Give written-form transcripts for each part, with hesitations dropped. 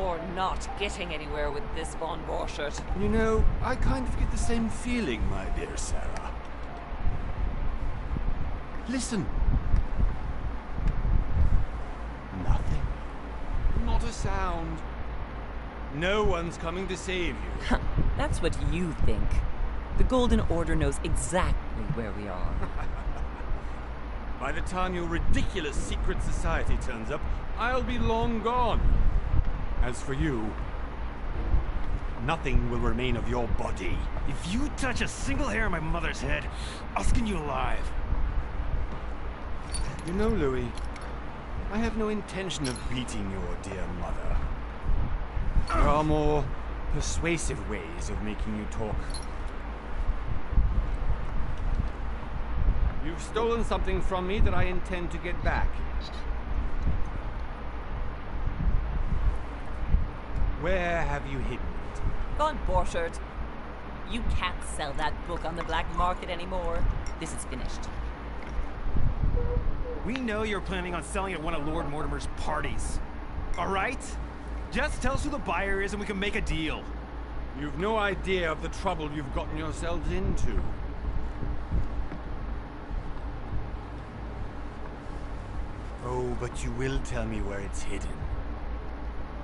You're not getting anywhere with this, Von Borchert. You know, I kind of get the same feeling, my dear Sarah. Listen. Nothing. Not a sound. No one's coming to save you. That's what you think. The Golden Order knows exactly where we are. By the time your ridiculous secret society turns up, I'll be long gone. As for you, nothing will remain of your body. If you touch a single hair on my mother's head, I'll skin you alive. You know, Louis, I have no intention of beating your dear mother. There are more persuasive ways of making you talk. You've stolen something from me that I intend to get back. Where have you hidden it? Von Borchert, you can't sell that book on the black market anymore. This is finished. We know you're planning on selling at one of Lord Mortimer's parties. All right? Just tell us who the buyer is and we can make a deal. You've no idea of the trouble you've gotten yourselves into. Oh, but you will tell me where it's hidden.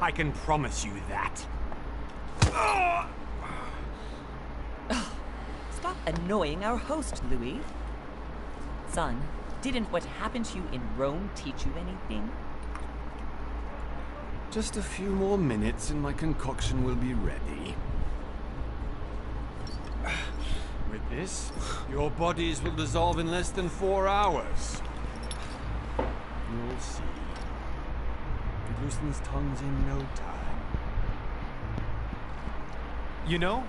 I can promise you that. Stop annoying our host, Louis. Son, didn't what happened to you in Rome teach you anything? Just a few more minutes and my concoction will be ready. With this, your bodies will dissolve in less than 4 hours. You'll see. It loosens tongues in no time. You know,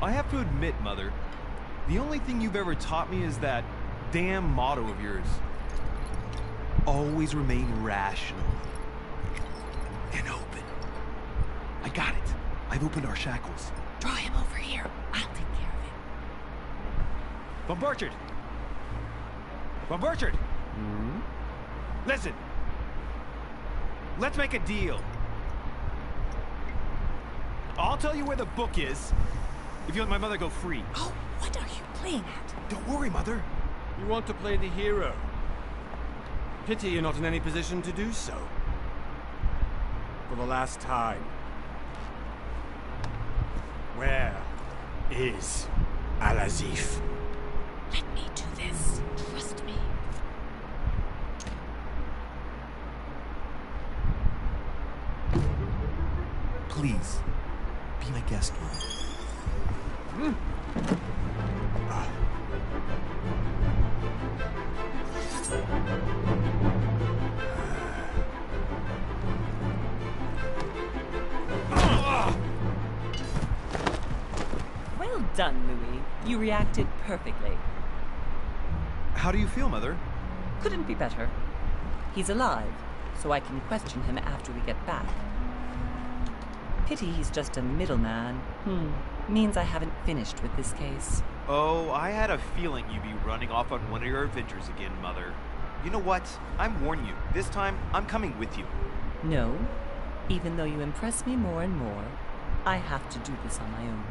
I have to admit, Mother, the only thing you've ever taught me is that damn motto of yours. Always remain rational. And open. I got it. I've opened our shackles. Draw him over here. I'll take care of him. Von Borchert! Von Borchert! Hmm? Listen. Let's make a deal. I'll tell you where the book is if you let my mother go free. Oh, what are you playing at? Don't worry, Mother. You want to play the hero. Pity you're not in any position to do so. For the last time. Where is Al-Azif? Let me do this. Trust me. Please, be my guest, Mother. Well done, Louis. You reacted perfectly. How do you feel, Mother? Couldn't be better. He's alive, so I can question him after we get back. Pity he's just a middleman. Means I haven't finished with this case. Oh, I had a feeling you'd be running off on one of your adventures again, Mother. You know what? I'm warning you. This time, I'm coming with you. No. Even though you impress me more and more, I have to do this on my own.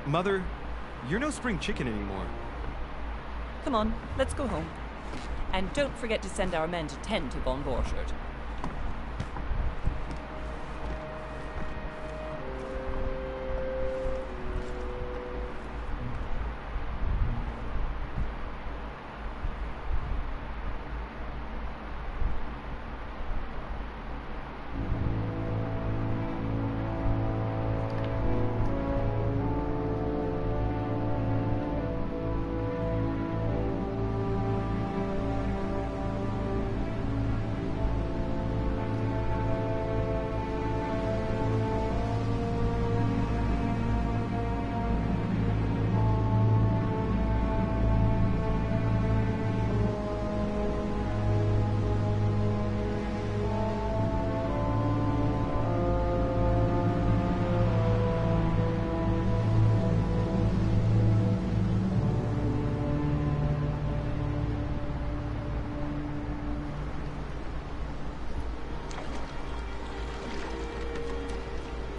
Mother, you're no spring chicken anymore. Come on, let's go home. And don't forget to send our men to tend to Von Borchert.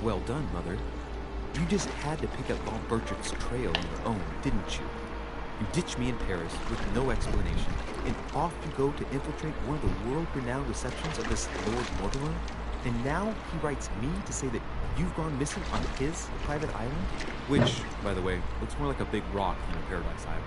well done, Mother. You just had to pick up Bob Burchart's trail on your own, didn't you? You ditch me in Paris with no explanation, and off you go to infiltrate one of the world-renowned receptions of this Lord Mortimer? And now he writes me to say that you've gone missing on his private island? Which, by the way, looks more like a big rock than a paradise island.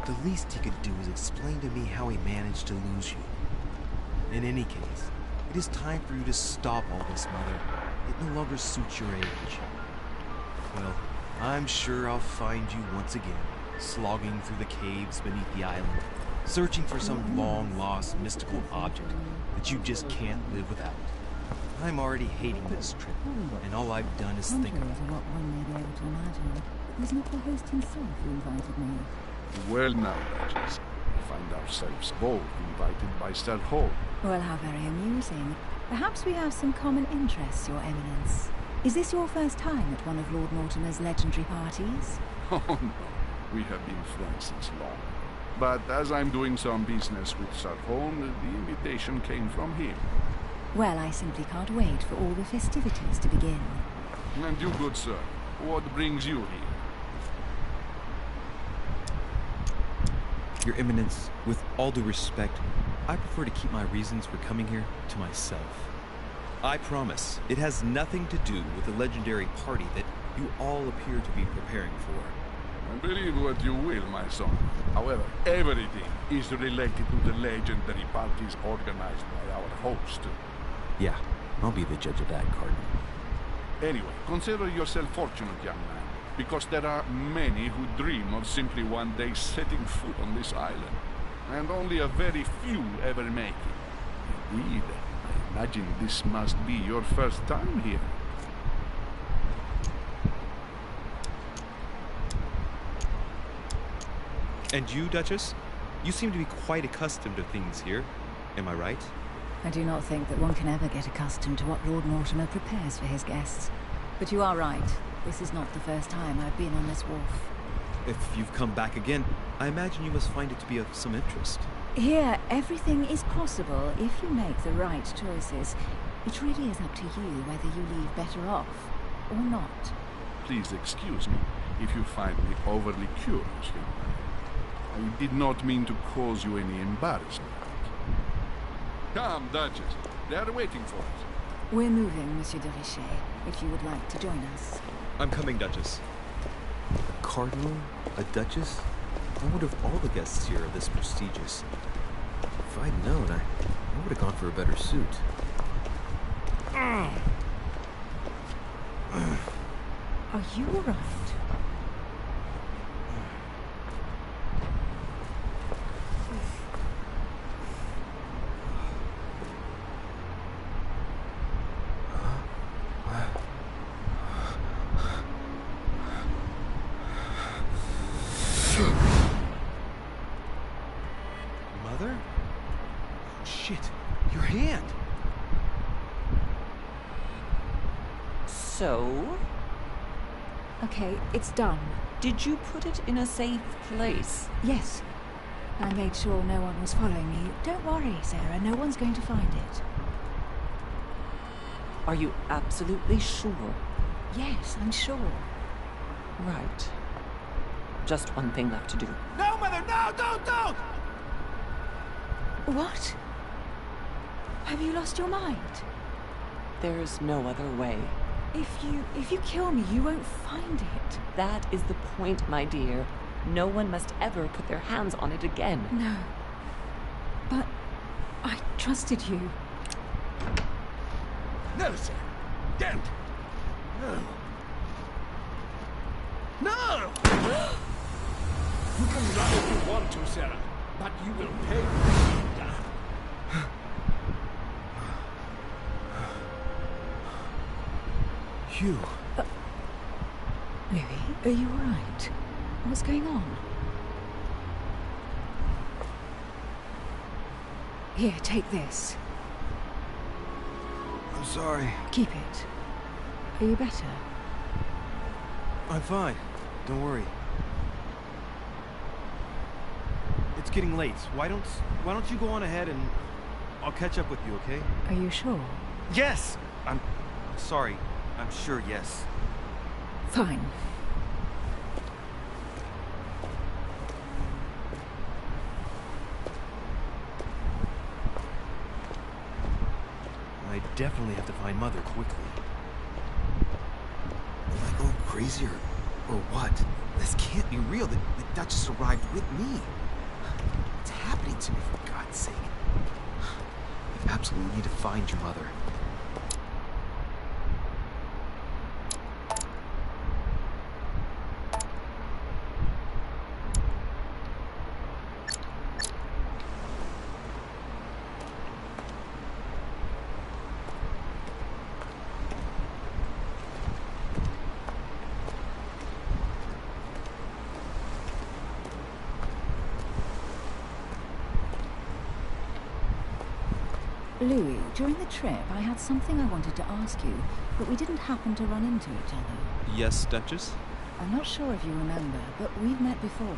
The least he could do is explain to me how he managed to lose you. In any case, it is time for you to stop all this, Mother. It no longer suits your age. Well, I'm sure I'll find you once again, slogging through the caves beneath the island, searching for some long-lost mystical object that you just can't live without. I'm already hating this trip, and all I've done is think about it. What one may be able to imagine. It was not the host himself who invited me. Well now, Duchess, we find ourselves both invited by Sir Hall. Well, how very amusing. Perhaps we have some common interests, Your Eminence. Is this your first time at one of Lord Mortimer's legendary parties? Oh no, we have been friends since long. But as I'm doing some business with Sir Holmes, the invitation came from him. Well, I simply can't wait for all the festivities to begin. And you, good sir, what brings you here? Your Eminence, with all due respect, I prefer to keep my reasons for coming here to myself. I promise, it has nothing to do with the legendary party that you all appear to be preparing for. Believe what you will, my son. However, everything is related to the legendary parties organized by our host. Yeah, I'll be the judge of that, Cardinal. Anyway, consider yourself fortunate, young man, because there are many who dream of simply one day setting foot on this island, and only a very few ever make it. Indeed, I imagine this must be your first time here. And you, Duchess? You seem to be quite accustomed to things here. Am I right? I do not think that one can ever get accustomed to what Lord Mortimer prepares for his guests. But you are right. This is not the first time I've been on this wharf. If you've come back again, I imagine you must find it to be of some interest. Here, everything is possible if you make the right choices. It really is up to you whether you leave better off or not. Please excuse me if you find me overly curious, young man. I did not mean to cause you any embarrassment. Come, Duchess. They are waiting for us. We're moving, Monsieur de Richet, if you would like to join us. I'm coming, Duchess. A cardinal? A duchess? I wonder if all the guests here are this prestigious. If I'd known, I would have gone for a better suit. Are you all right? Mother? Shit, your hand! So, Okay, it's done. did you put it in a safe place? Yes. I made sure no one was following me. Don't worry, Sarah, no one's going to find it. Are you absolutely sure? Yes, I'm sure. Right. Just one thing left to do. No, Mother, no, don't! What? Have you lost your mind? There's no other way. If you kill me, you won't find it. That is the point, my dear. No one must ever put their hands on it again. No. But I trusted you. No, sir. Don't. No. No! You can run if you want to, Sarah, but you will pay. You. Louis, are you all right? What's going on? Here, take this. I'm sorry. Keep it. Are you better? I'm fine. Don't worry. It's getting late. Why don't you go on ahead and I'll catch up with you, okay? Are you sure? Yes! I'm sorry. I'm sure, yes. Fine. I definitely have to find Mother quickly. Am I going crazy or what? This can't be real. The Duchess arrived with me. What's happening to me, for God's sake? I absolutely need to find your mother. Louis, during the trip, I had something I wanted to ask you, but we didn't happen to run into each other. Yes, Duchess? I'm not sure if you remember, but we've met before.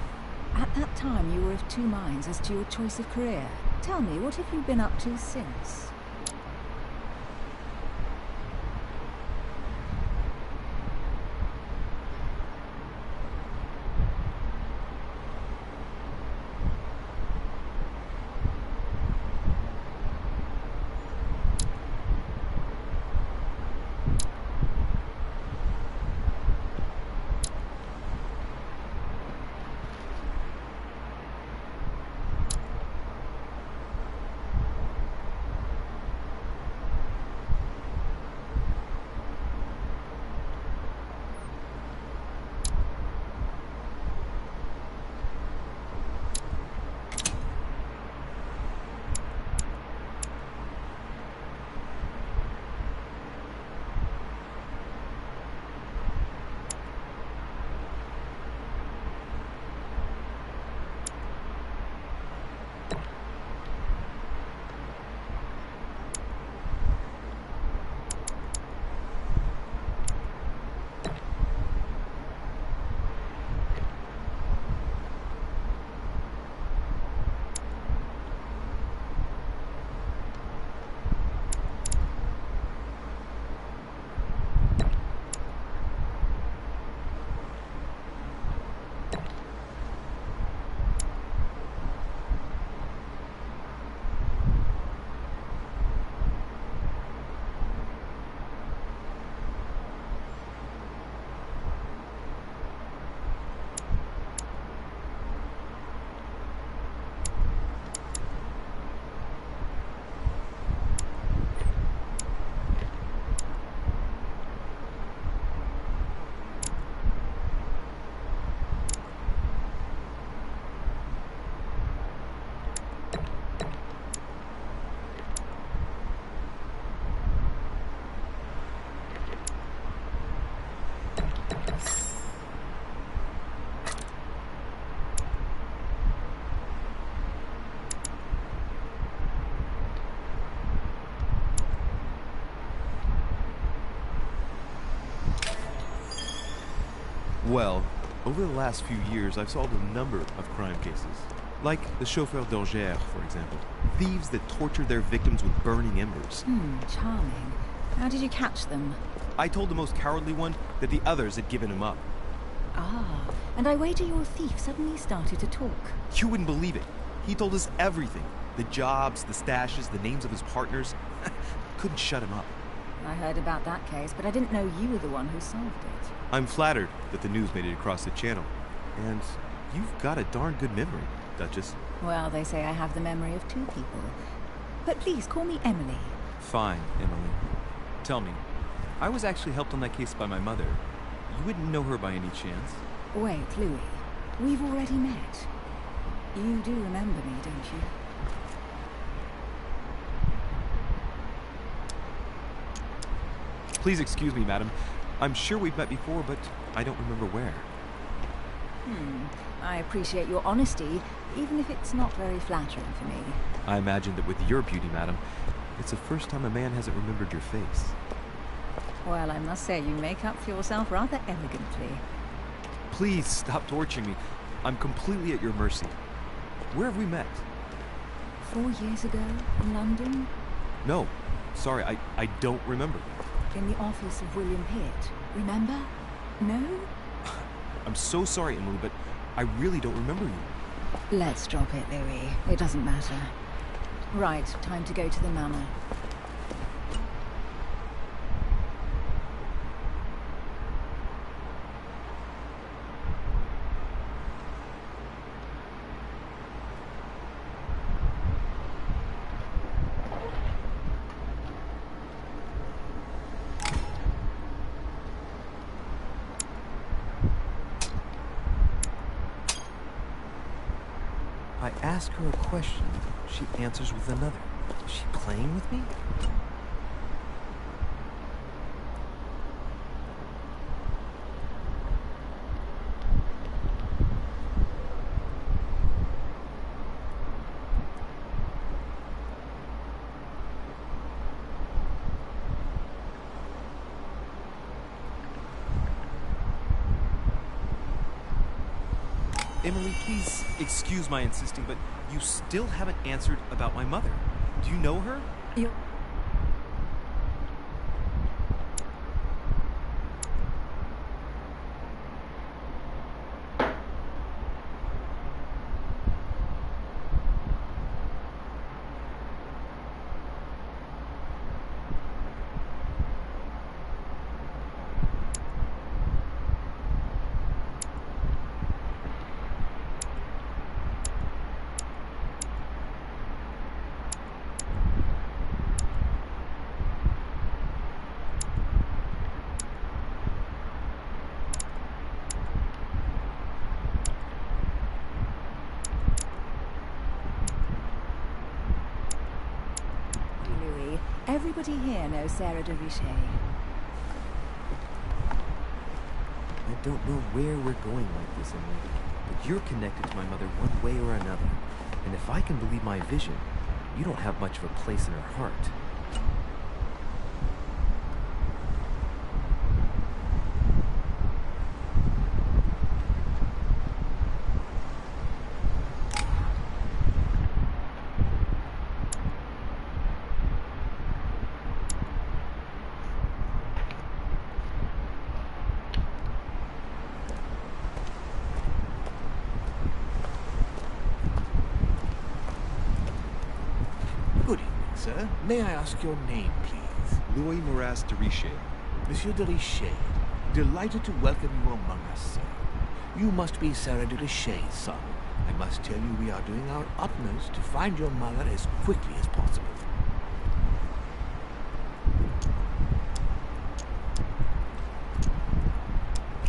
At that time, you were of two minds as to your choice of career. Tell me, what have you been up to since? Well, over the last few years, I've solved a number of crime cases. Like the chauffeur d'Angers, for example. Thieves that tortured their victims with burning embers. Charming. How did you catch them? I told the most cowardly one that the others had given him up. Ah, and I wager your thief suddenly started to talk. You wouldn't believe it. He told us everything. The jobs, the stashes, the names of his partners. Couldn't shut him up. I heard about that case, but I didn't know you were the one who solved it. I'm flattered that the news made it across the channel. And you've got a darn good memory, Duchess. Well, they say I have the memory of two people. But please, call me Emily. Fine, Emily. Tell me, I was actually helped on that case by my mother. You wouldn't know her by any chance? Wait, Louis. We've already met. You do remember me, don't you? Please excuse me, madam. I'm sure we've met before, but I don't remember where. I appreciate your honesty, even if it's not very flattering for me. I imagine that with your beauty, madam, it's the first time a man hasn't remembered your face. Well, I must say you make up for yourself rather elegantly. Please stop torturing me. I'm completely at your mercy. Where have we met? 4 years ago in London, No. Sorry, I don't remember. in the office of William Pitt. Remember? No? I'm so sorry, Emily, but I really don't remember you. Let's drop it, Louis. It doesn't matter. Right, time to go to the manor. I ask her a question, she answers with another. Is she playing with me? Emily, please excuse my insisting, but you still haven't answered about my mother. Do you know her? You... Louis, everybody here knows Sarah de Richet. I don't know where we're going like this, Emily, but you're connected to my mother one way or another. And if I can believe my vision, you don't have much of a place in her heart. Good evening, sir. May I ask your name, please? Louis de Richet. Monsieur de Richet. Delighted to welcome you among us, sir. You must be Sarah de Richet's son. I must tell you we are doing our utmost to find your mother as quickly as possible.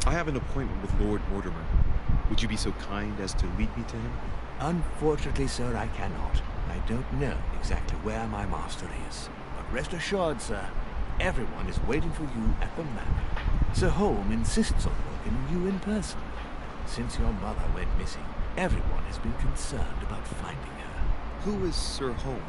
I have an appointment with Lord Mortimer. Would you be so kind as to lead me to him? Unfortunately, sir, I cannot. I don't know exactly where my master is. But rest assured, sir, everyone is waiting for you at the manor. Sir Holm insists on welcoming you in person. Since your mother went missing, everyone has been concerned about finding her. Who is Sir Holm?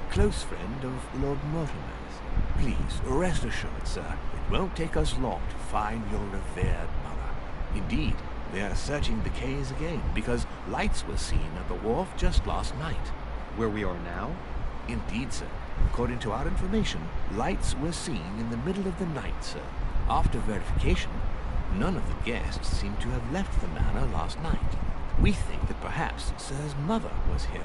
A close friend of Lord Mortimer's. Please, rest assured, sir, it won't take us long to find your revered mother. Indeed, they are searching the quays again, because lights were seen at the wharf just last night. Where we are now? Indeed, sir. According to our information, lights were seen in the middle of the night, sir. After verification, none of the guests seem to have left the manor last night. We think that perhaps Sir's mother was here.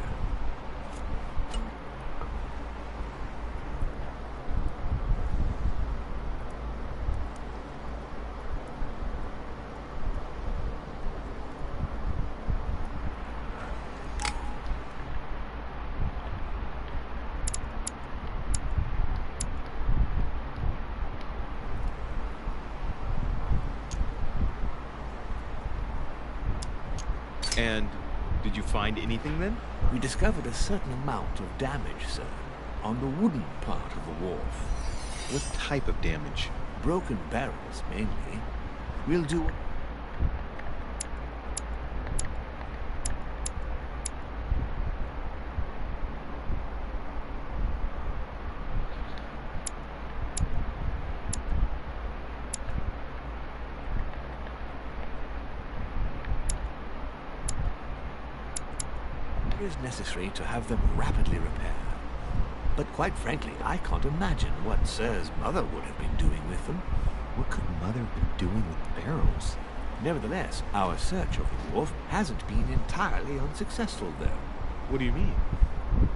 And did you find anything then? We discovered a certain amount of damage, sir, on the wooden part of the wharf. What type of damage? Broken barrels, mainly. We'll do... is necessary to have them rapidly repaired. But quite frankly, I can't imagine what Sir's mother would have been doing with them. What could Mother have been doing with barrels? Nevertheless, our search of the wharf hasn't been entirely unsuccessful, though. What do you mean?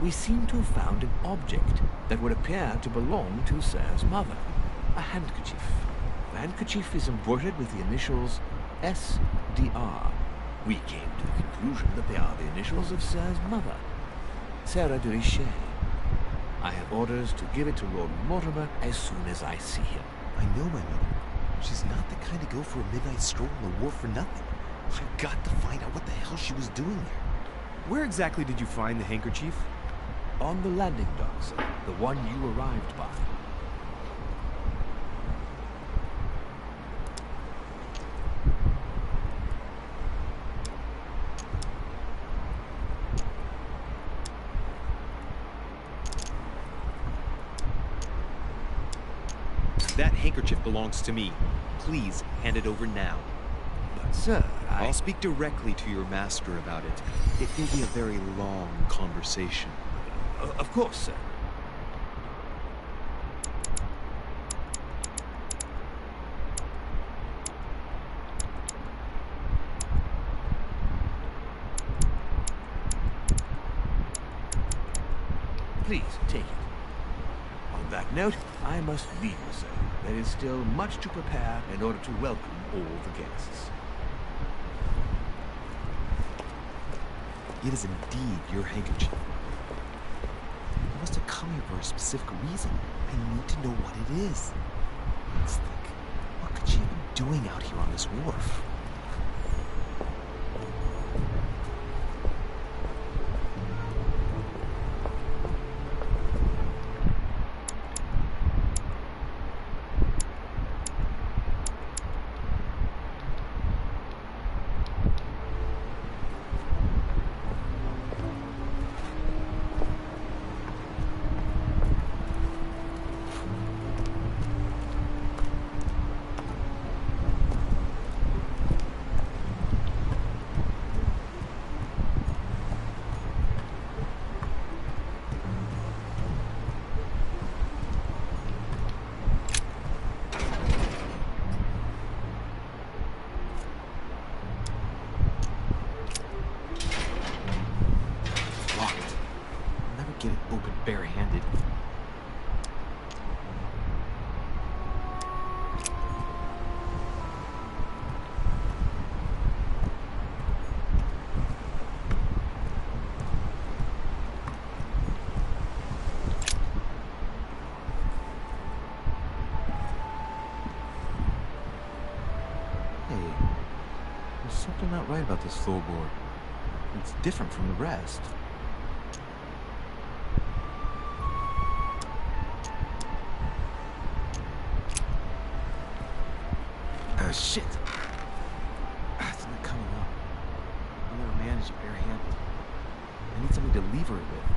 We seem to have found an object that would appear to belong to Sir's mother. A handkerchief. The handkerchief is embroidered with the initials SDR. We came to the conclusion that they are the initials of Sir's mother, Sarah de Richet. I have orders to give it to Lord Mortimer as soon as I see him. I know my mother. She's not the kind to go for a midnight stroll on the wharf for nothing. I've got to find out what the hell she was doing there. Where exactly did you find the handkerchief? On the landing dock, sir. The one you arrived by. That handkerchief belongs to me. Please hand it over now. But, sir, I'll speak directly to your master about it. It will be a very long conversation. Of course, sir. Please, take it. On that note, I must leave you, sir. There is still much to prepare in order to welcome all the guests. It is indeed your handkerchief. You must have come here for a specific reason. I need to know what it is. Let's think. What could she have been doing out here on this wharf? Get it open barehanded. Hey, there's something not right about this floorboard. It's different from the rest. Shit! It's not coming up. I'll never manage it barehanded. I need something to lever it with.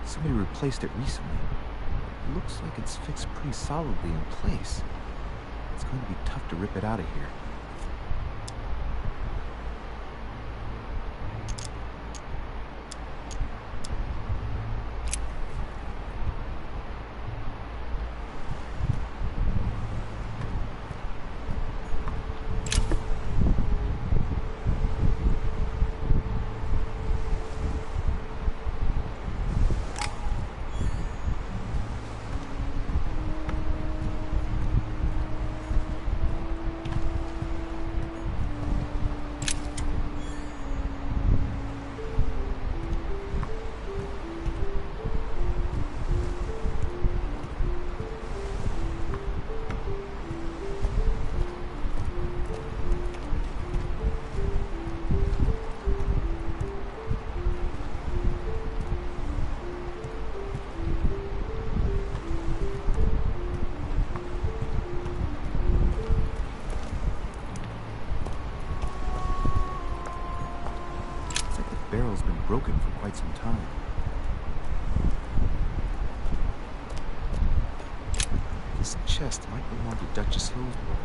Somebody replaced it recently. It looks like it's fixed pretty solidly in place. It's going to be tough to rip it out of here. Barrel's been broken for quite some time. This chest might belong to Duchess Hillsborough.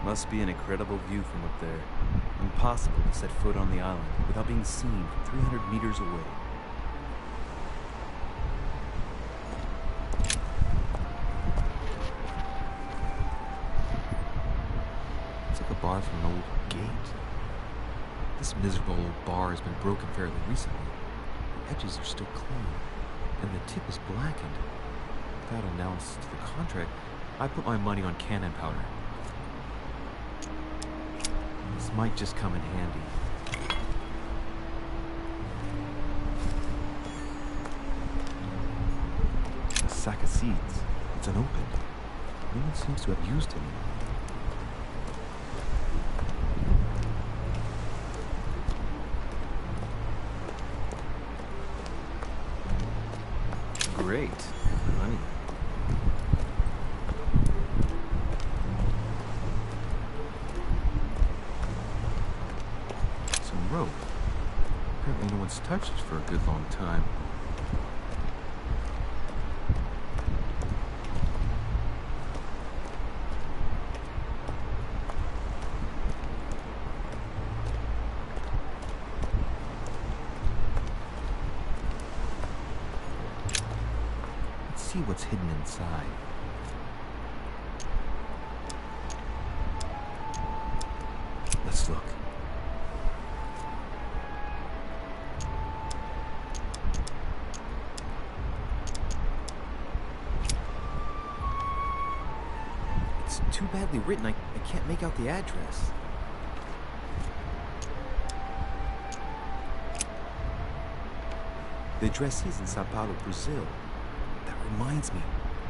Must be an incredible view from up there. Impossible to set foot on the island without being seen from 300 meters away. It's like a bar from an old gate. This miserable old bar has been broken fairly recently. The edges are still clean, and the tip is blackened. Without analysis to the contract, I put my money on cannon powder. This might just come in handy. A sack of seeds. It's unopened. No one seems to have used it. Great. Money. Some rope. Apparently no one's touched it for a good long time. See what's hidden inside. Let's look. It's too badly written, I can't make out the address. The address is in Sao Paulo, Brazil. Reminds me,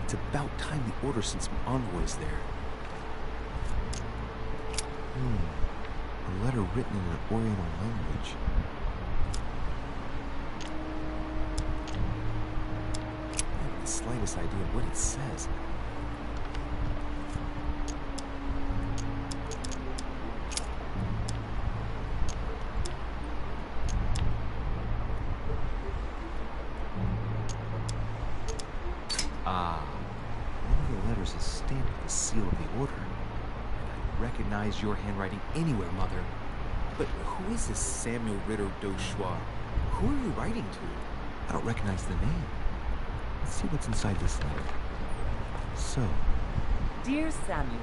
it's about time the order sent some envoys there. A letter written in an Oriental language. I have the slightest idea of what it says. One of the letters is stamped with the seal of the order. And I recognize your handwriting anywhere, Mother. But who is this Samuel Ritter d'Auchois? Who are you writing to? I don't recognize the name. Let's see what's inside this letter. So. Dear Samuel,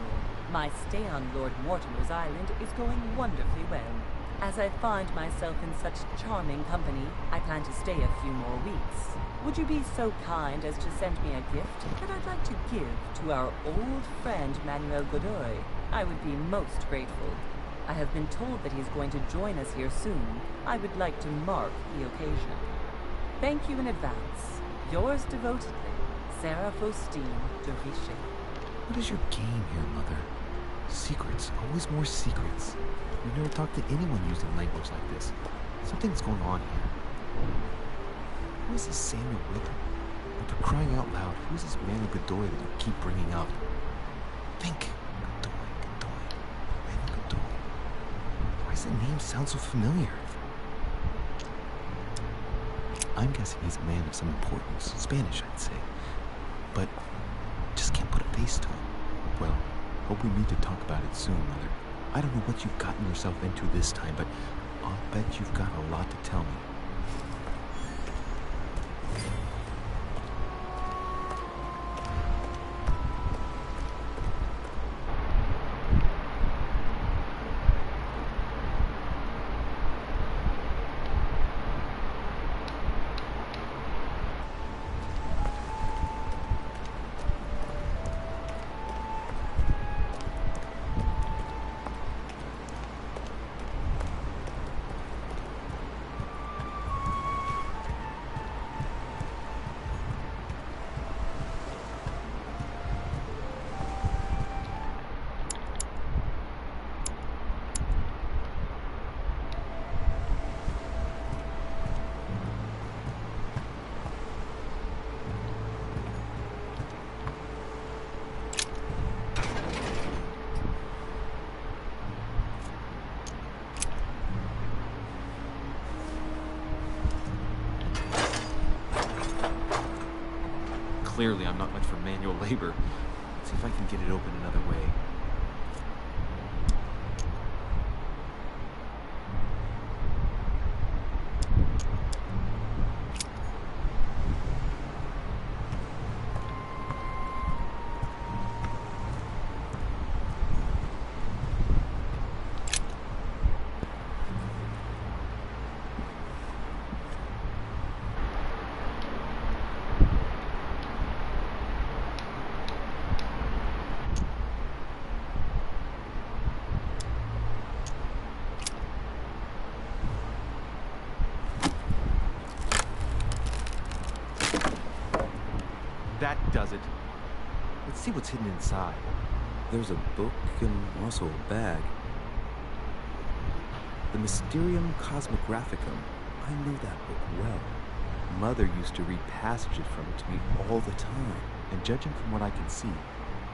my stay on Lord Mortimer's island is going wonderfully well. As I find myself in such charming company, I plan to stay a few more weeks. Would you be so kind as to send me a gift that I'd like to give to our old friend Manuel Godoy? I would be most grateful. I have been told that he's going to join us here soon. I would like to mark the occasion. Thank you in advance. Yours devotedly, Sarah Faustine de Richet. What is your game here, Mother? Secrets. Always more secrets. We've never talked to anyone using language like this. Something's going on here. Who is this Samuel Ritter? And for crying out loud, who is this Manuel Godoy that you keep bringing up? Think. Godoy. Manuel Godoy. Why does the name sound so familiar? I'm guessing he's a man of some importance. Spanish, I'd say. But just can't put a face to him. Well, hope we meet to talk about it soon, Mother. I don't know what you've gotten yourself into this time, but I'll bet you've got a lot to tell me. Clearly, I'm not much for manual labor. Let's see if I can get it open another way. See what's hidden inside. There's a book and also a bag. The Mysterium Cosmographicum. I knew that book well. Mother used to read passages from it to me all the time. And judging from what I can see,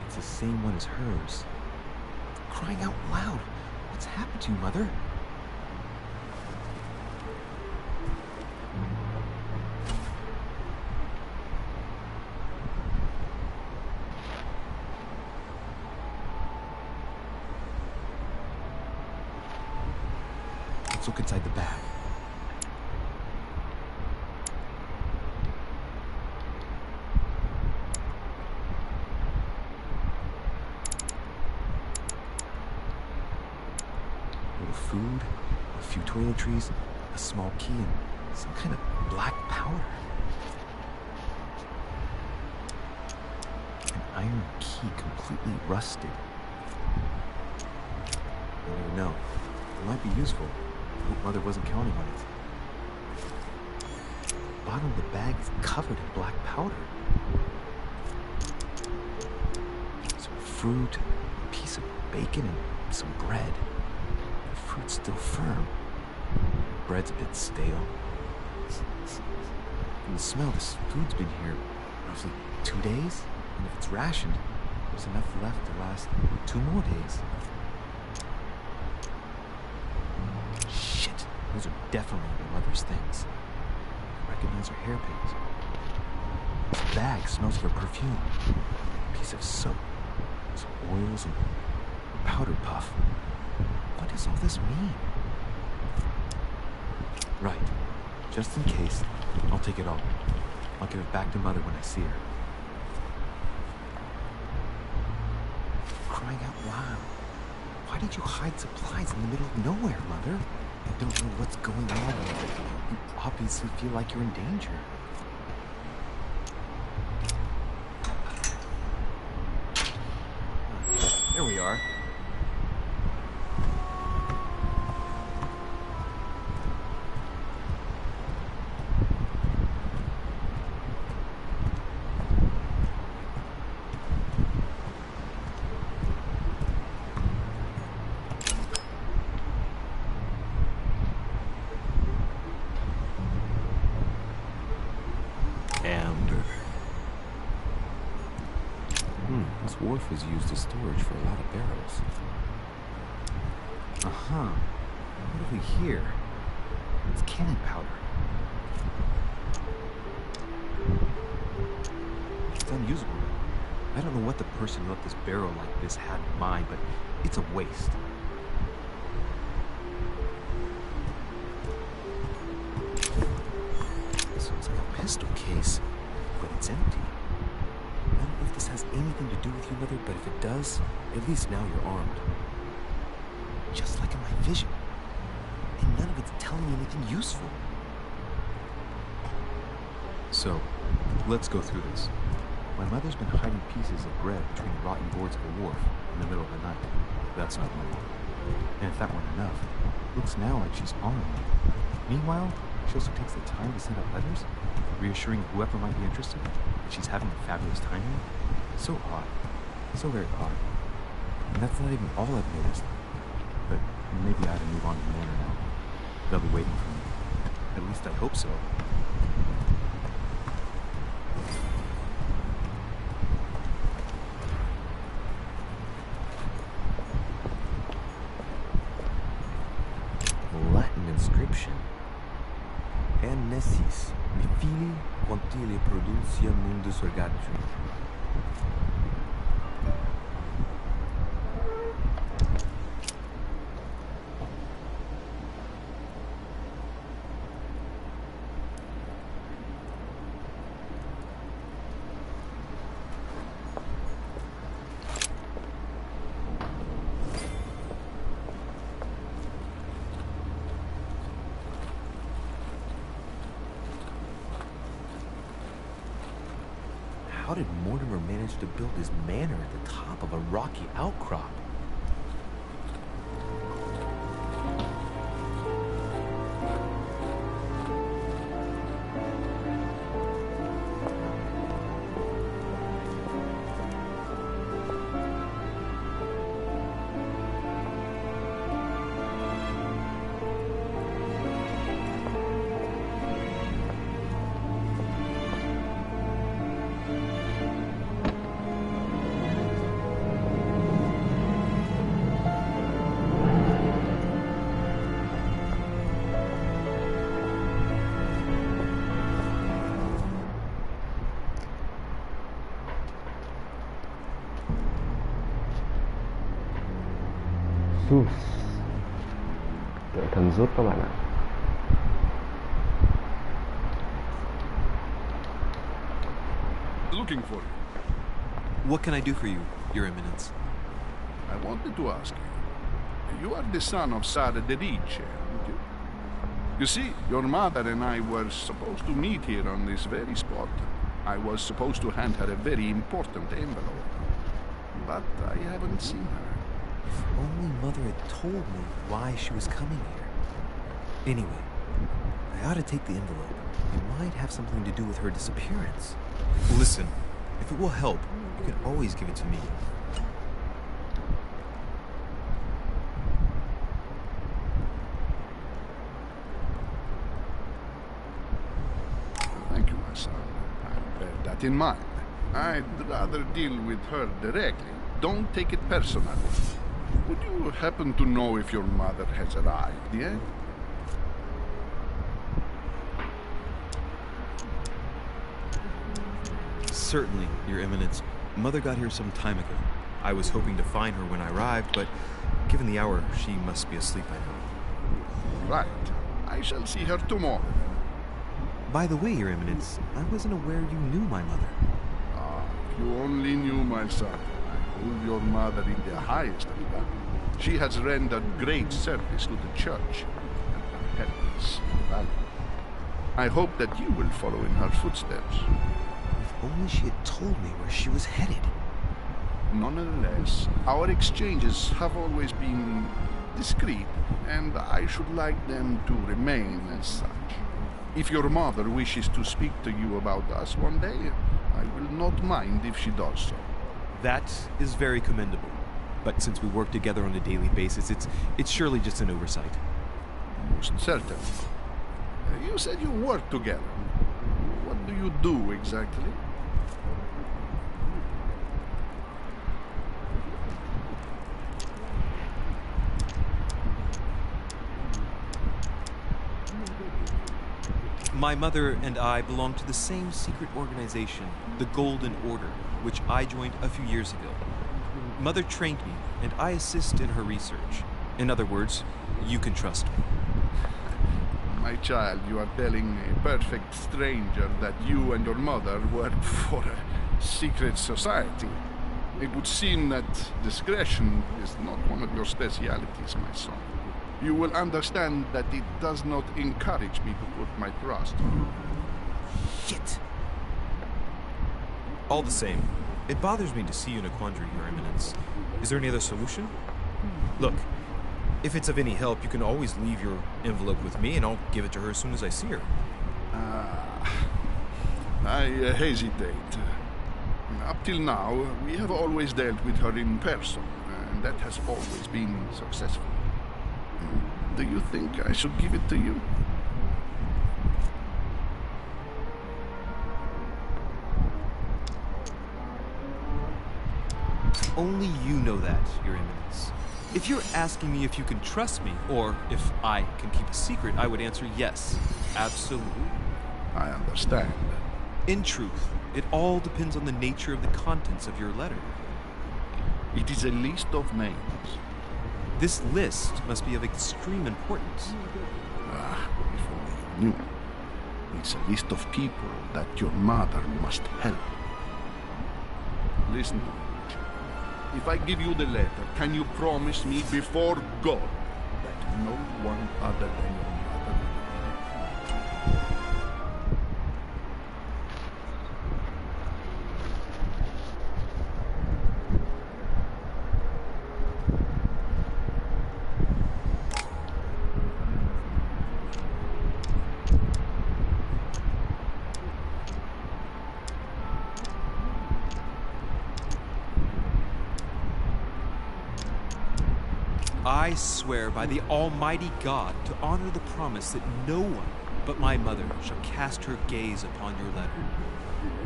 it's the same one as hers. Crying out loud! What's happened to you, Mother? Let's look inside the bag. Food, a few toiletries, a small key, and some kind of black powder. An iron key completely rusted. I don't know. It might be useful. I hope Mother wasn't counting on it. The bottom of the bag is covered in black powder. Some fruit, a piece of bacon, and some bread. Fruit's still firm. Bread's a bit stale. From the smell, this food's been here roughly 2 days. And if it's rationed, there's enough left to last 2 more days. Shit! Those are definitely your mother's things. I recognize her hairpins. This bag smells of her perfume. A piece of soap. Some oils and a powder puff. What does all this mean? Right. Just in case, I'll take it all. I'll give it back to Mother when I see her. Crying out loud. Why did you hide supplies in the middle of nowhere, Mother? I don't know what's going on. You obviously feel like you're in danger. There we are. This wharf was used as storage for a lot of barrels. Uh-huh. What have we here? It's cannon powder. It's unusable. I don't know what the person who left this barrel like this had in mind, but it's a waste. This looks like a pistol case, but it's empty. I don't know if this has anything to do with you, Mother, but if it does, at least now you're armed. Just like in my vision. And none of it's telling me anything useful. So, let's go through this. My mother's been hiding pieces of bread between the rotten boards of a wharf in the middle of the night. That's not normal. And if that weren't enough, it looks now like she's armed. Meanwhile, she also takes the time to send out letters, reassuring whoever might be interested that she's having a fabulous time here. So odd. So very odd. And that's not even all I've noticed. But maybe I ought to move on to the manor now. They'll be waiting for me. At least I hope so. Latin inscription. Nessis, mi fili quantile producia mundus ergatum. How did Mortimer manage to build his manor at the top of a rocky outcrop? Đợi thần rút các bạn ạ. Looking for you. What can I do for you, Your Eminence? I wanted to ask you. You are the son of Louis de Richet, aren't you? You see, your mother and I were supposed to meet here on this very spot. I was supposed to hand her a very important envelope. But I haven't seen her. If only Mother had told me why she was coming here. Anyway, I ought to take the envelope. It might have something to do with her disappearance. Listen, if it will help, you can always give it to me. Thank you, my son. I'll bear that in mind. I'd rather deal with her directly. Don't take it personally. Would you happen to know if your mother has arrived yet? Certainly, Your Eminence. Mother got here some time ago. I was hoping to find her when I arrived, but given the hour, she must be asleep by now. Right. I shall see her tomorrow. By the way, Your Eminence, I wasn't aware you knew my mother. Ah, if you only knew, my son. I hold your mother in the highest regard. She has rendered great service to the church, and her help is invaluable. I hope that you will follow in her footsteps. If only she had told me where she was headed. Nonetheless, our exchanges have always been discreet, and I should like them to remain as such. If your mother wishes to speak to you about us one day, I will not mind if she does so. That is very commendable. But since we work together on a daily basis, it's surely just an oversight. Most certainly. You said you work together. What do you do exactly? My mother and I belong to the same secret organization, the Golden Order, which I joined a few years ago. Mother trained me, and I assist in her research. In other words, you can trust me. My child, you are telling a perfect stranger that you and your mother work for a secret society. It would seem that discretion is not one of your specialities, my son. You will understand that it does not encourage me to put my trust in you. Shit! All the same, it bothers me to see you in a quandary, Your Eminence. Is there any other solution? Look, if it's of any help, you can always leave your envelope with me, and I'll give it to her as soon as I see her. I hesitate. Up till now, we have always dealt with her in person, and that has always been successful. Do you think I should give it to you? Only you know that, Your Eminence. If you're asking me if you can trust me, or if I can keep a secret, I would answer yes, absolutely. I understand. In truth, it all depends on the nature of the contents of your letter. It is a list of names. This list must be of extreme importance. If only you knew. It's a list of people that your mother must help. Listen to me. If I give you the letter, can you promise me before God that no one other than your mother I swear by the Almighty God to honor the promise that no one but my mother shall cast her gaze upon your letter.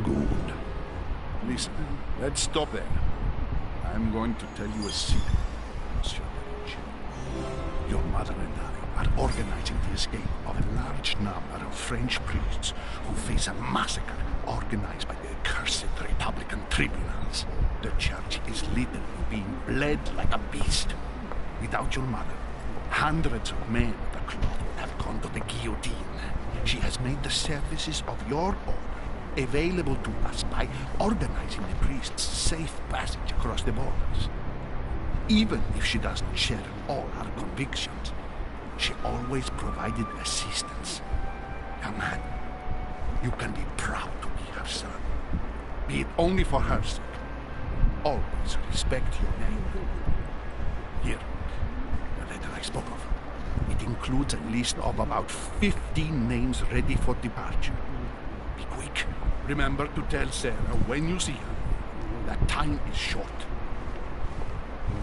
Good. Listen, let's stop there. I'm going to tell you a secret, Monsieur Richet. Your mother and I are organizing the escape of a large number of French priests who face a massacre organized by the accursed Republican tribunals. The church is literally being bled like a beast. Without your mother, hundreds of men of the cloth would have gone to the guillotine. She has made the services of your order available to us by organizing the priests' safe passage across the borders. Even if she doesn't share all our convictions, she always provided assistance. Young man, you can be proud to be her son. Be it only for her sake. Always respect your name. Here, the letter I spoke of. It includes a list of about 15 names ready for departure. Be quick. Remember to tell Sarah when you see her that time is short.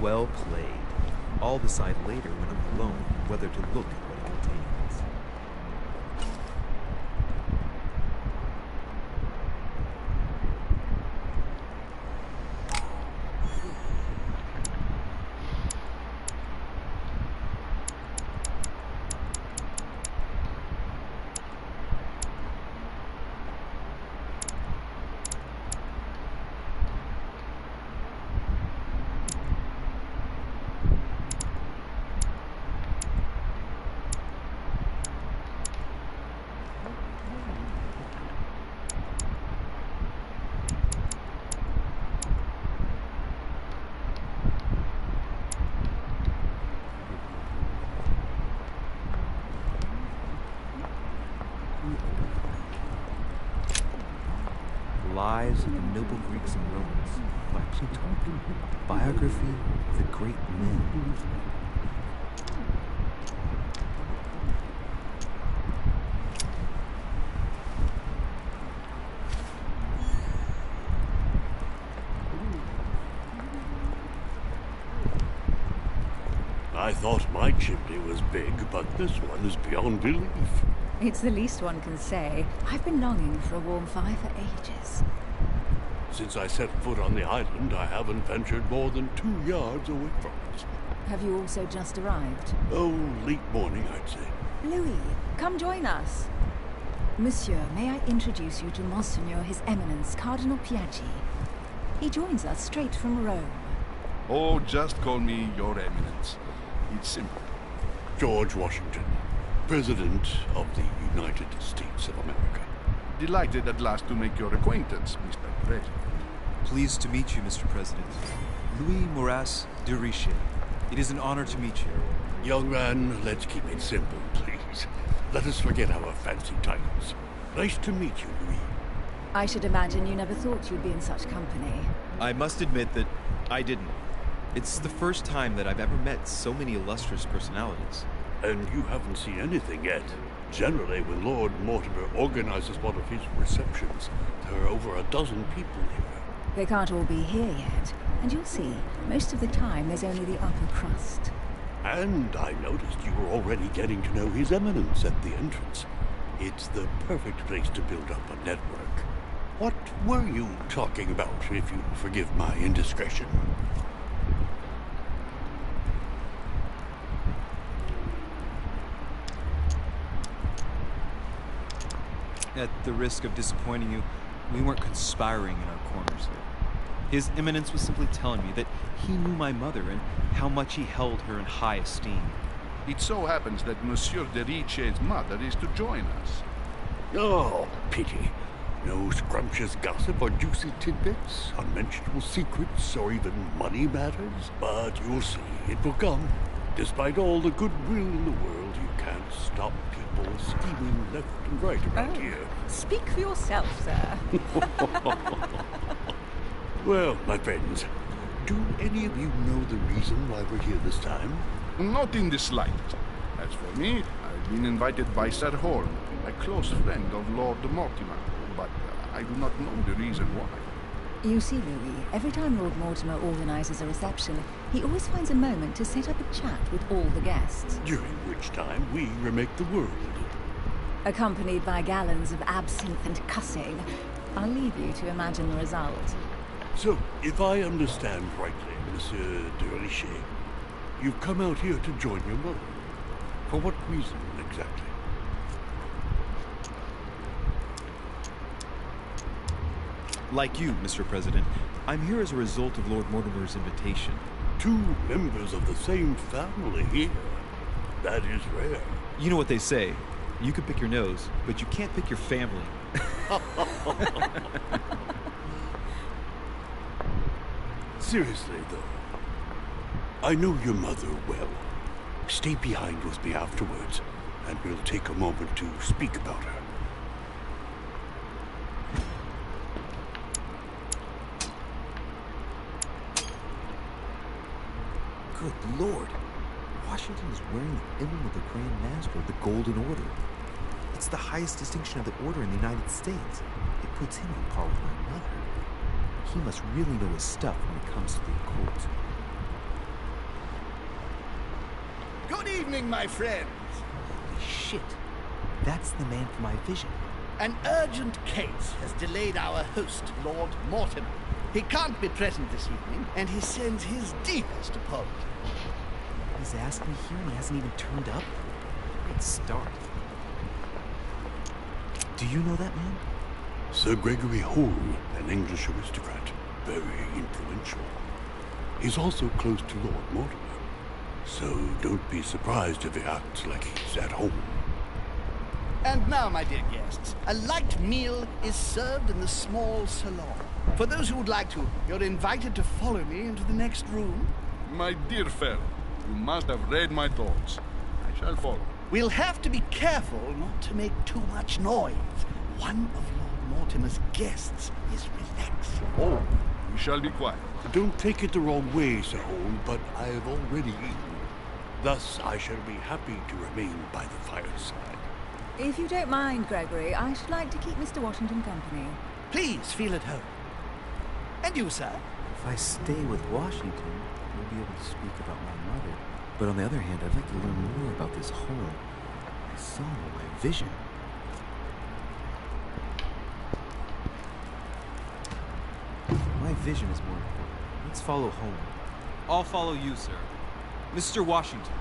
Well played. I'll decide later when I'm alone whether to look at what it contains. Lives of the Noble Greeks and Romans by Plutarch. Biography of the Great Men. I thought my chimney was big, but this one is beyond belief. It's the least one can say. I've been longing for a warm fire for ages. Since I set foot on the island, I haven't ventured more than 2 yards away from it. Have you also just arrived? Oh, late morning, I'd say. Louis, come join us. Monsieur, may I introduce you to Monseigneur His Eminence, Cardinal Piaggi. He joins us straight from Rome. Oh, just call me Your Eminence. It's simple. George Washington, President of the United States of America. Delighted at last to make your acquaintance, Mr. President. Pleased to meet you, Mr. President. Louis de Richet. It is an honor to meet you. Young man, let's keep it simple, please. Let us forget our fancy titles. Nice to meet you, Louis. I should imagine you never thought you'd be in such company. I must admit that I didn't. It's the first time that I've ever met so many illustrious personalities. And you haven't seen anything yet. Generally, when Lord Mortimer organizes one of his receptions, there are over a dozen people here. They can't all be here yet. And you'll see, most of the time there's only the upper crust. And I noticed you were already getting to know His Eminence at the entrance. It's the perfect place to build up a network. What were you talking about, if you forgive my indiscretion? At the risk of disappointing you, we weren't conspiring in our corners here. His Eminence was simply telling me that he knew my mother and how much he held her in high esteem. It so happens that Monsieur de Richet's mother is to join us. Oh, pity. No scrumptious gossip or juicy tidbits, unmentionable secrets, or even money matters. But you'll see, it will come. Despite all the goodwill in the world, you can't stop people scheming left and right around here. Speak for yourself, sir. Well, my friends, do any of you know the reason why we're here this time? Not in the slightest. As for me, I've been invited by Sir Horn, a close friend of Lord Mortimer, but I do not know the reason why. You see, Louis, every time Lord Mortimer organizes a reception, he always finds a moment to set up a chat with all the guests. During which time we remake the world. Accompanied by gallons of absinthe and cussing. I'll leave you to imagine the result. So, if I understand rightly, Monsieur de Richet, you've come out here to join your mother. For what reason, exactly? Like you, Mr. President, I'm here as a result of Lord Mortimer's invitation. Two members of the same family here. That is rare. You know what they say. You can pick your nose, but you can't pick your family. Seriously, though, I know your mother well. Stay behind with me afterwards, and we'll take a moment to speak about her. Good Lord. Washington is wearing the emblem of the Grand Master of the Golden Order. It's the highest distinction of the order in the United States. It puts him on par with my mother. He must really know his stuff when it comes to the occult. Good evening, my friends. Holy shit. That's the man for my vision. An urgent case has delayed our host, Lord Mortimer. He can't be present this evening, and he sends his deepest apologies. He's asked me here and he hasn't even turned up? Great start. Do you know that man? Sir Gregory Holm, an English aristocrat, very influential. He's also close to Lord Mortimer, so don't be surprised if he acts like he's at home. And now, my dear guests, a light meal is served in the small salon. For those who would like to, you're invited to follow me into the next room. My dear fellow, you must have read my thoughts. I shall follow. We'll have to be careful not to make too much noise. One of Lord Mortimer's guests is relaxing. Oh, we shall be quiet. Don't take it the wrong way, Sir Holm, but I have already eaten. Thus, I shall be happy to remain by the fireside. If you don't mind, Gregory, I should like to keep Mr. Washington company. Please feel at home. And you, sir? If I stay with Washington, we'll be able to speak about my mother. But on the other hand, I'd like to learn more about this home. I saw in my vision. My vision is more important. Let's follow home. I'll follow you, sir. Mr. Washington,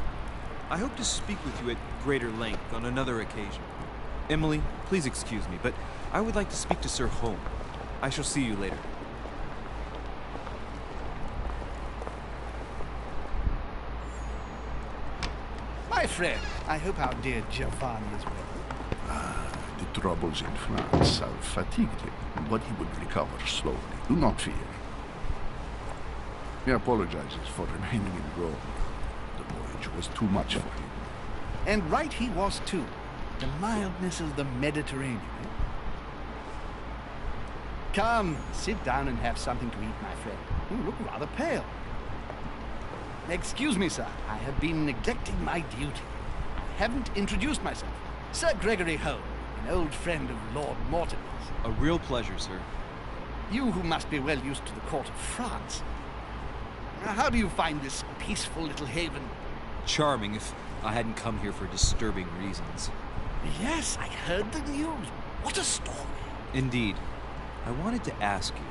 I hope to speak with you at greater length on another occasion. Emily, please excuse me, but I would like to speak to Sir Holm. I shall see you later. My friend, I hope our dear Giovanni is well. The troubles in France have fatigued him, but he will recover slowly. Do not fear. He apologizes for remaining in Rome. The voyage was too much for him. And right he was, too. The mildness of the Mediterranean. Come, sit down and have something to eat, my friend. You look rather pale. Excuse me, sir. I have been neglecting my duty. I haven't introduced myself. Sir Gregory Holm, an old friend of Lord Mortimer's. A real pleasure, sir. You who must be well used to the court of France. How do you find this peaceful little haven? Charming, if I hadn't come here for disturbing reasons. Yes, I heard the news. What a story. Indeed. I wanted to ask you.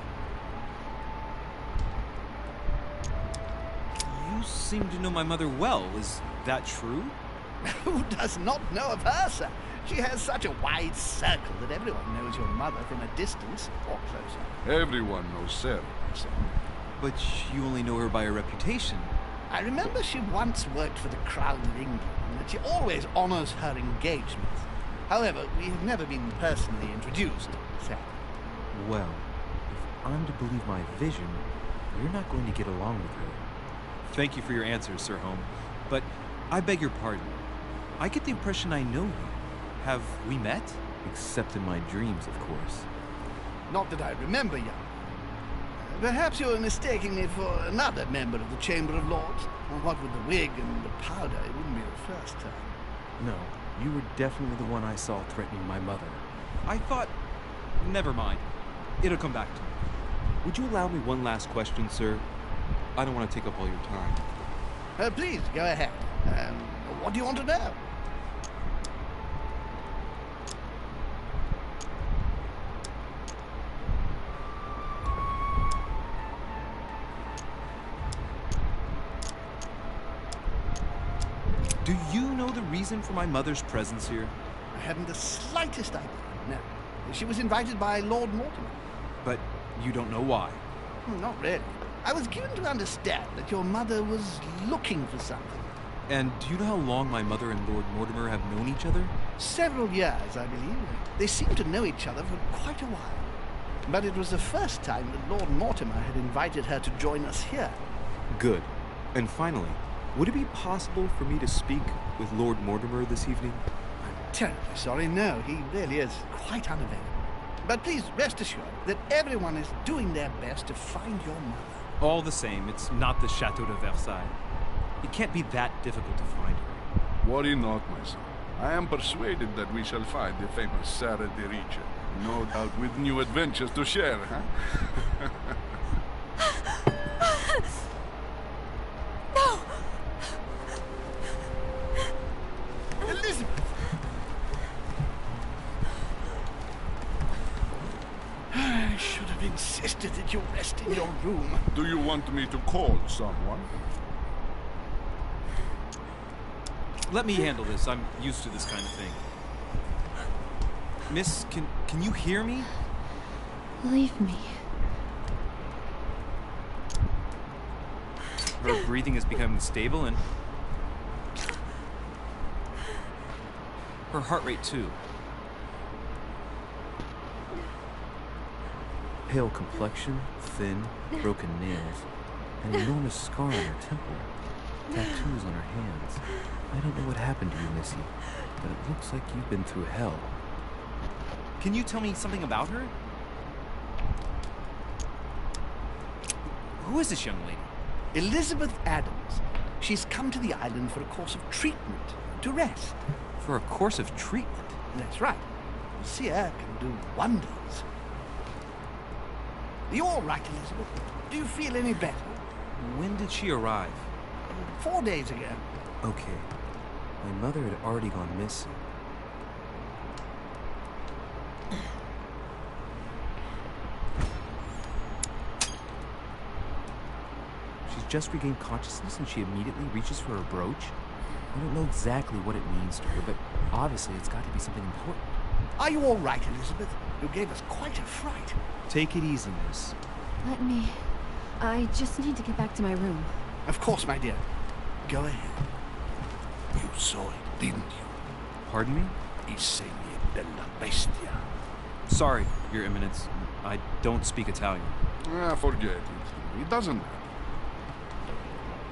You seem to know my mother well. Is that true? Who does not know of her, sir? She has such a wide circle that everyone knows your mother from a distance or closer. Everyone knows Sarah, son. But you only know her by her reputation. I remember she once worked for the Crown of England, and that she always honors her engagements. However, we have never been personally introduced, sadly. Well, if I'm to believe my vision, you're not going to get along with her. Thank you for your answers, Sir Holm. But I beg your pardon. I get the impression I know you. Have we met? Except in my dreams, of course. Not that I remember, young. Perhaps you're mistaking me for another member of the Chamber of Lords. Well, what with the wig and the powder, it wouldn't be the first time. No, you were definitely the one I saw threatening my mother. I thought... Never mind. It'll come back to me. Would you allow me one last question, sir? I don't want to take up all your time. Please, go ahead. What do you want to know? Do you know the reason for my mother's presence here? I haven't the slightest idea, no. She was invited by Lord Mortimer. But you don't know why? Not really. I was given to understand that your mother was looking for something. And do you know how long my mother and Lord Mortimer have known each other? Several years, I believe. They seemed to know each other for quite a while. But it was the first time that Lord Mortimer had invited her to join us here. Good. And finally, would it be possible for me to speak with Lord Mortimer this evening? I'm terribly sorry, no. He really is quite unavailable. But please rest assured that everyone is doing their best to find your mother. All the same, it's not the Chateau de Versailles. It can't be that difficult to find her. Worry not, my son. I am persuaded that we shall find the famous Sarah de Richet. No doubt with new adventures to share, huh? No! Elizabeth! I should have insisted that you rest in your room. Do you want me to call someone? Let me handle this. I'm used to this kind of thing. Miss, can you hear me? Leave me. Her breathing is becoming stable and her heart rate too. Pale complexion, thin, broken nails, an enormous scar on her temple, tattoos on her hands. I don't know what happened to you, Missy, but it looks like you've been through hell. Can you tell me something about her? Who is this young lady? Elizabeth Adams. She's come to the island for a course of treatment, to rest. For a course of treatment? That's right. Seer can do wonders. Are you all right, Elizabeth? Do you feel any better? When did she arrive? 4 days ago. Okay. My mother had already gone missing. She's just regained consciousness and she immediately reaches for her brooch? I don't know exactly what it means to her, but obviously it's got to be something important. Are you all right, Elizabeth? You gave us quite a fright. Take it easy, miss. Let me... I just need to get back to my room. Of course, my dear. Go ahead. You saw it, didn't you? Pardon me? Il segno della bestia. Sorry, Your Eminence. I don't speak Italian. Forget it. It doesn't matter.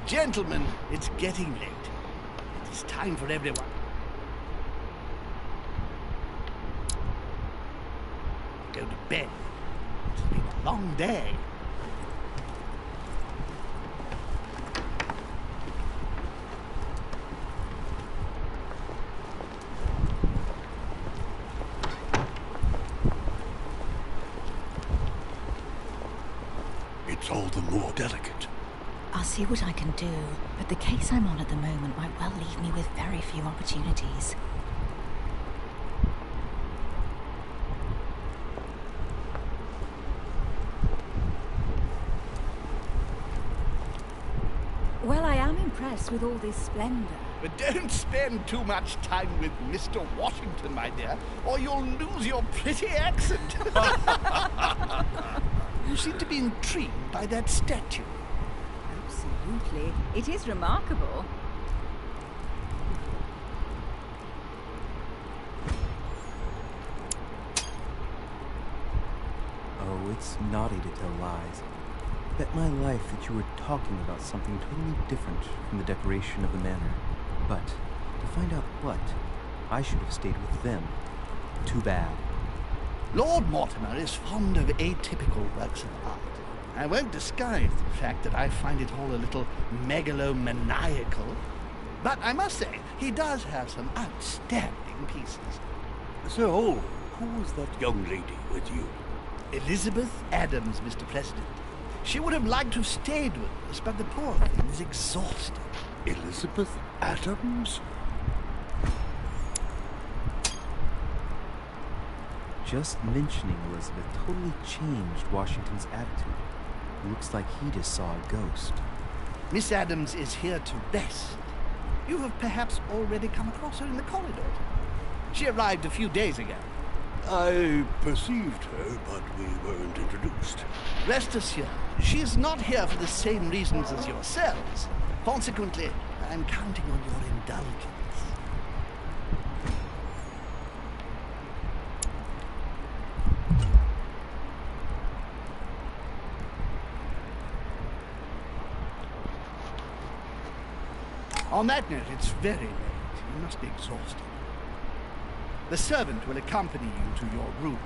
Gentlemen, it's getting late. It's time for everyone. Go to bed. It's been a long day. It's all the more delicate. I'll see what I can do, but the case I'm on at the moment might well leave me with very few opportunities. Well, I am impressed with all this splendor. But don't spend too much time with Mr. Washington, my dear, or you'll lose your pretty accent. You seem to be intrigued by that statue. Absolutely. It is remarkable. Oh, it's naughty to tell lies. Bet my life that you were talking about something totally different from the decoration of the manor. But, to find out what, I should have stayed with them. Too bad. Lord Mortimer is fond of atypical works of art. I won't disguise the fact that I find it all a little megalomaniacal. But I must say, he does have some outstanding pieces. So, who was that young lady with you? Elizabeth Adams, Mr. President. She would have liked to have stayed with us, but the poor thing is exhausted. Elizabeth Adams? Just mentioning Elizabeth totally changed Washington's attitude. Looks like he just saw a ghost. Miss Adams is here to rest. You have perhaps already come across her in the corridor. She arrived a few days ago. I perceived her, but we weren't introduced. Rest assured, she is not here for the same reasons as yourselves. Consequently, I'm counting on your indulgence. On that note, it's very late. You must be exhausted. The servant will accompany you to your rooms.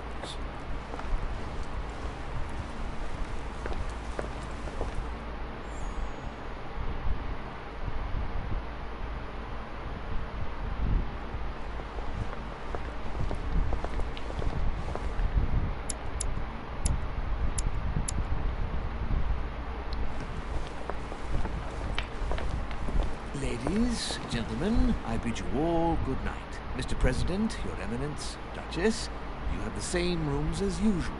Ladies, gentlemen, I bid you all good night. Mr. President, Your Eminence, Duchess, you have the same rooms as usual.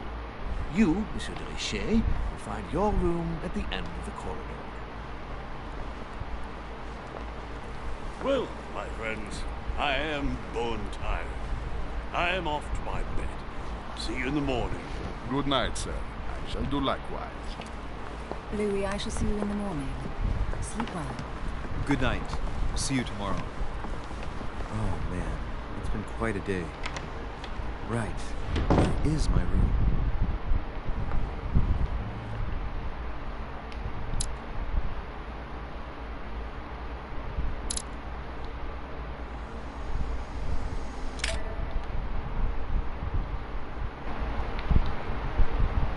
You, Monsieur de Richet, will find your room at the end of the corridor. Well, my friends, I am bone tired. I am off to my bed. See you in the morning. Good night, sir. I shall do likewise. Louis, I shall see you in the morning. Sleep well. Good night. See you tomorrow. Oh man, it's been quite a day. Right, where is my room?